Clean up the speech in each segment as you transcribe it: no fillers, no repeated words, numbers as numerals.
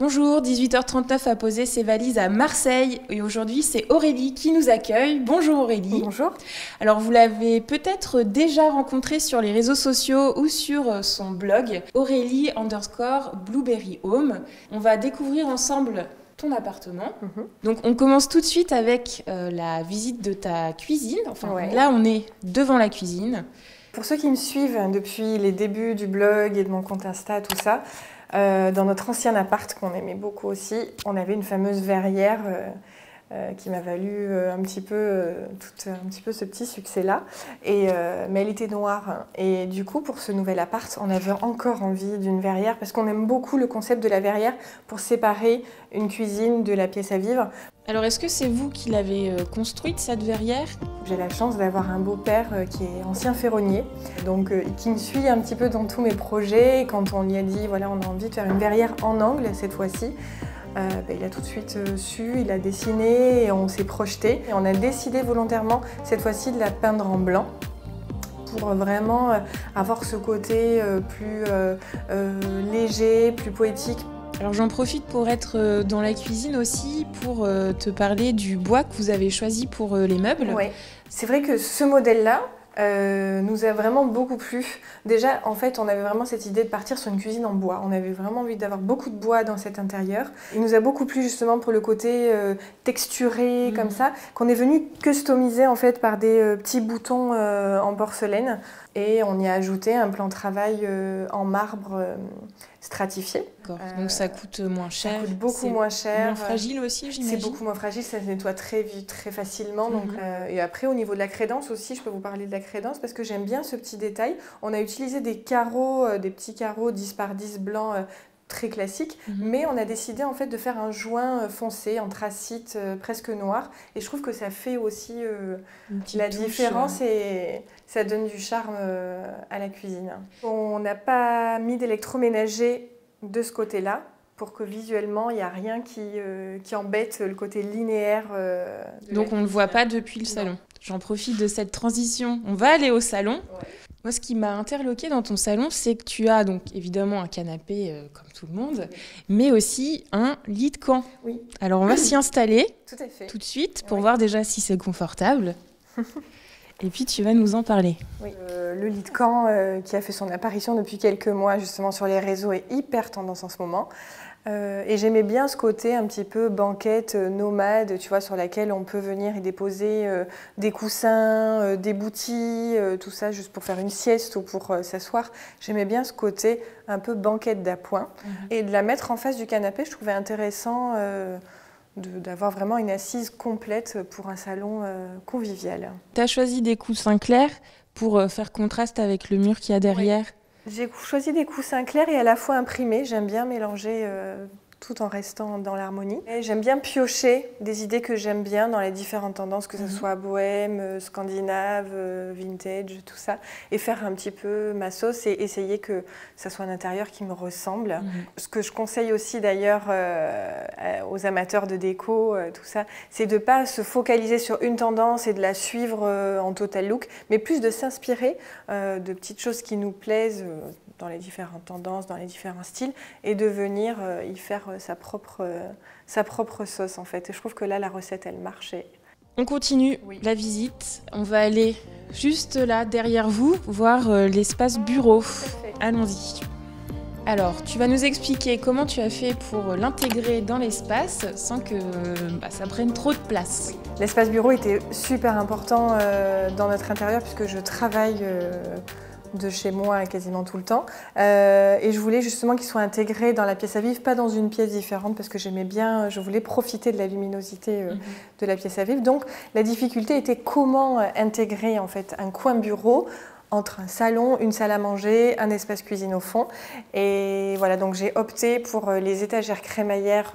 Bonjour, 18h39 a posé ses valises à Marseille et aujourd'hui c'est Aurélie qui nous accueille. Bonjour Aurélie. Bonjour. Alors vous l'avez peut-être déjà rencontrée sur les réseaux sociaux ou sur son blog Aurélie_Blueberry Home. On va découvrir ensemble ton appartement. Donc on commence tout de suite avec la visite de ta cuisine. Là on est devant la cuisine. Pour ceux qui me suivent depuis les débuts du blog et de mon compte Insta, tout ça, dans notre ancien appart qu'on aimait beaucoup aussi, on avait une fameuse verrière qui m'a valu un petit peu ce petit succès-là. Mais elle était noire. Et du coup, pour ce nouvel appart, on avait encore envie d'une verrière parce qu'on aime beaucoup le concept de la verrière pour séparer une cuisine de la pièce à vivre. Alors, est-ce que c'est vous qui l'avez construite, cette verrière ? J'ai la chance d'avoir un beau-père qui est ancien ferronnier, donc qui me suit un petit peu dans tous mes projets. Quand on lui a dit, voilà, on a envie de faire une verrière en angle cette fois-ci, il a tout de suite su, il a dessiné et on s'est projeté. Et on a décidé volontairement cette fois-ci de la peindre en blanc pour vraiment avoir ce côté plus léger, plus poétique. Alors j'en profite pour être dans la cuisine aussi, pour te parler du bois que vous avez choisi pour les meubles. Oui, c'est vrai que ce modèle-là nous a vraiment beaucoup plu. Déjà, en fait, on avait vraiment cette idée de partir sur une cuisine en bois. On avait vraiment envie d'avoir beaucoup de bois dans cet intérieur. Il nous a beaucoup plu justement pour le côté texturé comme ça, qu'on est venu customiser en fait par des petits boutons en porcelaine. Et on y a ajouté un plan de travail en marbre stratifié. Donc ça coûte moins cher. Ça coûte beaucoup moins cher. Moins fragile aussi, j'imagine. C'est beaucoup moins fragile, ça se nettoie très vite, très facilement. Donc, et après, au niveau de la crédence aussi, je peux vous parler de la crédence parce que j'aime bien ce petit détail. On a utilisé des carreaux, des petits carreaux 10 par 10 blancs très classiques, mais on a décidé en fait de faire un joint foncé, anthracite, presque noir. Et je trouve que ça fait aussi la différence et ça donne du charme à la cuisine. On n'a pas mis d'électroménager de ce côté-là pour que visuellement, il n'y a rien qui embête le côté linéaire. Donc on ne le voit pas depuis le salon. J'en profite de cette transition. On va aller au salon. Ouais. Moi, ce qui m'a interloquée dans ton salon, c'est que tu as donc évidemment un canapé comme tout le monde, mais aussi un lit de camp. Oui. Alors on va s'y installer tout de suite pour voir déjà si c'est confortable. Et puis tu vas nous en parler. Oui. Le lit de camp qui a fait son apparition depuis quelques mois justement sur les réseaux est hyper tendance en ce moment. Et j'aimais bien ce côté un petit peu banquette nomade, tu vois, sur laquelle on peut venir y déposer des coussins, des boutis, tout ça juste pour faire une sieste ou pour s'asseoir. J'aimais bien ce côté un peu banquette d'appoint. Et de la mettre en face du canapé, je trouvais intéressant d'avoir vraiment une assise complète pour un salon convivial. Tu as choisi des coussins clairs pour faire contraste avec le mur qu'il y a derrière. Oui. J'ai choisi des coussins clairs et à la fois imprimés. J'aime bien mélanger tout en restant dans l'harmonie. J'aime bien piocher des idées que j'aime bien dans les différentes tendances, que ce soit bohème, scandinave, vintage, tout ça, et faire un petit peu ma sauce et essayer que ça soit un intérieur qui me ressemble. Ce que je conseille aussi d'ailleurs aux amateurs de déco, tout ça, c'est de ne pas se focaliser sur une tendance et de la suivre en total look, mais plus de s'inspirer de petites choses qui nous plaisent dans les différentes tendances, dans les différents styles, et de venir y faire sa propre sauce en fait. Et je trouve que là, la recette, elle marche. On continue la visite. On va aller juste là, derrière vous, voir l'espace bureau. Allons-y. Alors, tu vas nous expliquer comment tu as fait pour l'intégrer dans l'espace sans que ça prenne trop de place. L'espace bureau était super important dans notre intérieur puisque je travaille de chez moi quasiment tout le temps. Et je voulais justement qu'il soit intégré dans la pièce à vivre, pas dans une pièce différente parce que j'aimais bien, je voulais profiter de la luminosité de la pièce à vivre. Donc la difficulté était comment intégrer en fait un coin bureau entre un salon, une salle à manger, un espace cuisine au fond. Et voilà, donc j'ai opté pour les étagères crémaillères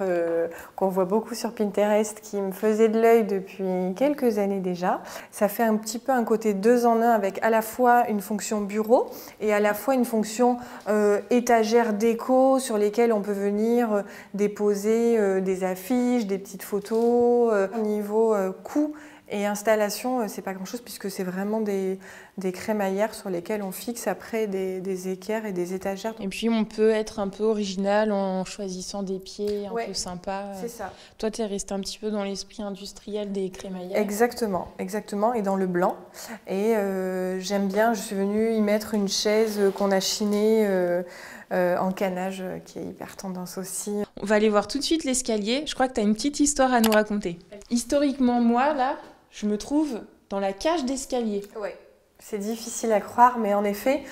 qu'on voit beaucoup sur Pinterest, qui me faisaient de l'œil depuis quelques années déjà. Ça fait un petit peu un côté 2 en 1 avec à la fois une fonction bureau et à la fois une fonction étagère déco sur lesquelles on peut venir déposer des affiches, des petites photos. Au niveau coût, Et installation, c'est pas grand-chose puisque c'est vraiment des crémaillères sur lesquelles on fixe après des équerres et des étagères. Et puis on peut être un peu original en choisissant des pieds un peu sympas. C'est ça. Toi, tu es resté un petit peu dans l'esprit industriel des crémaillères. Exactement, exactement, et dans le blanc. Et j'aime bien, je suis venue y mettre une chaise qu'on a chinée en canage, qui est hyper tendance aussi. On va aller voir tout de suite l'escalier. Je crois que tu as une petite histoire à nous raconter. Historiquement, moi, là, je me trouve dans la cage d'escalier. Ouais. C'est difficile à croire, mais en effet,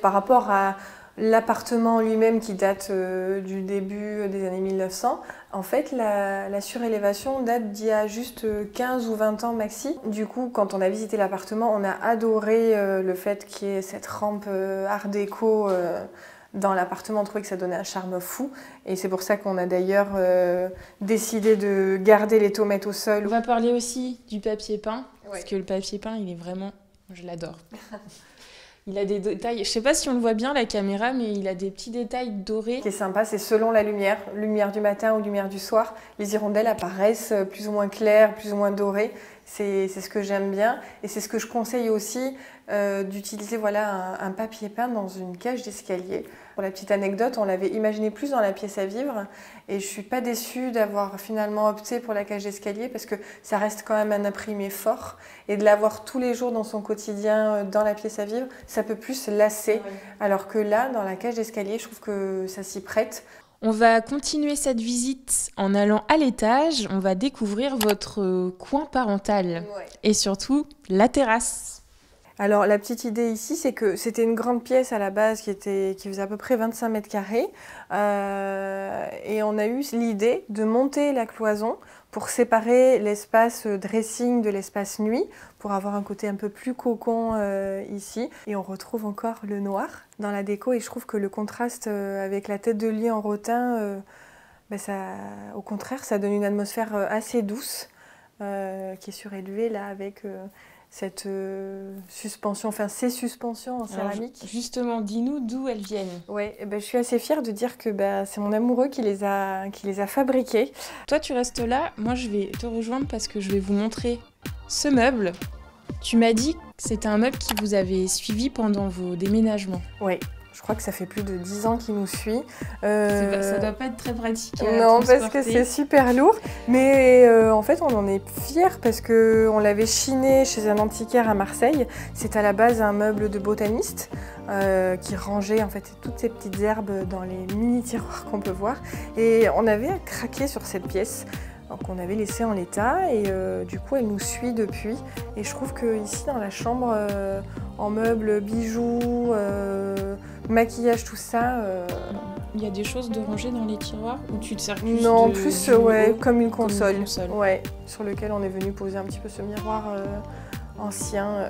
par rapport à l'appartement lui-même qui date du début des années 1900, en fait, la surélévation date d'il y a juste 15 ou 20 ans maxi. Du coup, quand on a visité l'appartement, on a adoré le fait qu'il y ait cette rampe art déco dans l'appartement. On trouvait que ça donnait un charme fou. Et c'est pour ça qu'on a d'ailleurs décidé de garder les tomates au sol. On va parler aussi du papier peint, parce que le papier peint, il est vraiment... Je l'adore. Il a des détails, je ne sais pas si on le voit bien la caméra, mais il a des petits détails dorés. Ce qui est sympa, c'est selon la lumière du matin ou lumière du soir, les hirondelles apparaissent plus ou moins claires, plus ou moins dorées. C'est ce que j'aime bien et c'est ce que je conseille aussi d'utiliser un papier peint dans une cage d'escalier. Pour la petite anecdote, on l'avait imaginé plus dans la pièce à vivre et je ne suis pas déçue d'avoir finalement opté pour la cage d'escalier parce que ça reste quand même un imprimé fort et de l'avoir tous les jours dans son quotidien dans la pièce à vivre, ça peut plus lasser. Alors que là, dans la cage d'escalier, je trouve que ça s'y prête. On va continuer cette visite en allant à l'étage. On va découvrir votre coin parental et surtout la terrasse. Alors la petite idée ici, c'est que c'était une grande pièce à la base qui faisait à peu près 25 mètres carrés et on a eu l'idée de monter la cloison pour séparer l'espace dressing de l'espace nuit, pour avoir un côté un peu plus cocon ici. Et on retrouve encore le noir dans la déco et je trouve que le contraste avec la tête de lit en rotin, au contraire, ça donne une atmosphère assez douce qui est surélevée là avec... cette suspension, ces suspensions en céramique. Alors, justement, dis-nous d'où elles viennent. Oui, je suis assez fière de dire que c'est mon amoureux qui les a fabriquées. Toi, tu restes là, moi je vais te rejoindre parce que je vais vous montrer ce meuble. Tu m'as dit que c'était un meuble qui vous avait suivi pendant vos déménagements. Oui. Je crois que ça fait plus de 10 ans qu'il nous suit. Ça doit pas être très pratique à non, transporter. parce que c'est super lourd. Mais en fait, on en est fiers parce qu'on l'avait chiné chez un antiquaire à Marseille. C'est à la base un meuble de botaniste qui rangeait en fait toutes ces petites herbes dans les mini tiroirs qu'on peut voir. Et on avait craqué sur cette pièce. Donc on avait laissé en l'état et du coup elle nous suit depuis. Et je trouve que ici dans la chambre, en meubles, bijoux, maquillage, tout ça... Il y a des choses de ranger dans les tiroirs ou tu te sers plus Non, plus comme une console. Ouais, sur lequel on est venu poser un petit peu ce miroir ancien.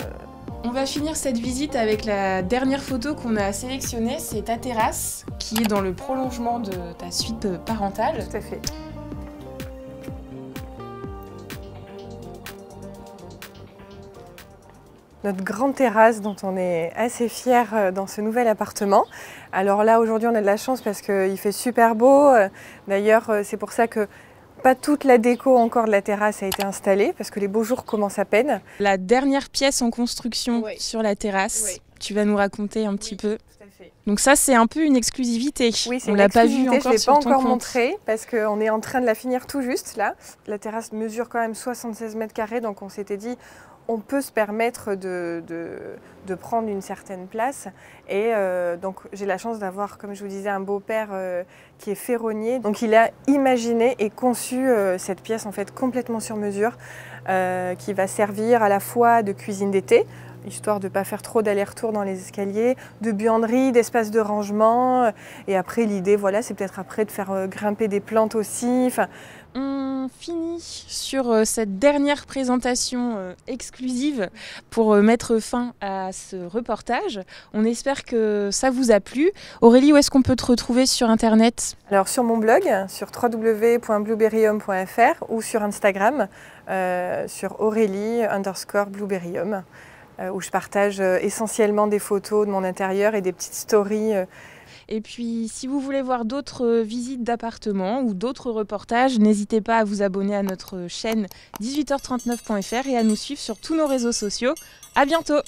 On va finir cette visite avec la dernière photo qu'on a sélectionnée, c'est ta terrasse qui est dans le prolongement de ta suite parentale. Tout à fait. Notre grande terrasse dont on est assez fiers dans ce nouvel appartement. Alors là aujourd'hui on a de la chance parce qu'il fait super beau. D'ailleurs c'est pour ça que pas toute la déco encore de la terrasse a été installée parce que les beaux jours commencent à peine. La dernière pièce en construction sur la terrasse, tu vas nous raconter un petit peu. Tout à fait. Donc ça c'est un peu une exclusivité. Oui, on l'a pas vu encore je l'ai sur pas ton encore compte. montré parce qu'on est en train de la finir tout juste là. La terrasse mesure quand même 76 mètres carrés donc on s'était dit on peut se permettre de prendre une certaine place. Et donc j'ai la chance d'avoir, comme je vous disais, un beau-père qui est ferronnier. Donc il a imaginé et conçu cette pièce en fait complètement sur mesure qui va servir à la fois de cuisine d'été, histoire de ne pas faire trop d'aller-retour dans les escaliers, de buanderie, d'espace de rangement. Et après l'idée, voilà, c'est peut-être après de faire grimper des plantes aussi. Enfin, on finit sur cette dernière présentation exclusive pour mettre fin à ce reportage. On espère que ça vous a plu. Aurélie, où est-ce qu'on peut te retrouver sur Internet ? Alors sur mon blog, sur www.blueberryhome.fr ou sur Instagram, sur Aurélie_blueberryhome, où je partage essentiellement des photos de mon intérieur et des petites stories. Et puis, si vous voulez voir d'autres visites d'appartements ou d'autres reportages, n'hésitez pas à vous abonner à notre chaîne 18h39.fr et à nous suivre sur tous nos réseaux sociaux. À bientôt!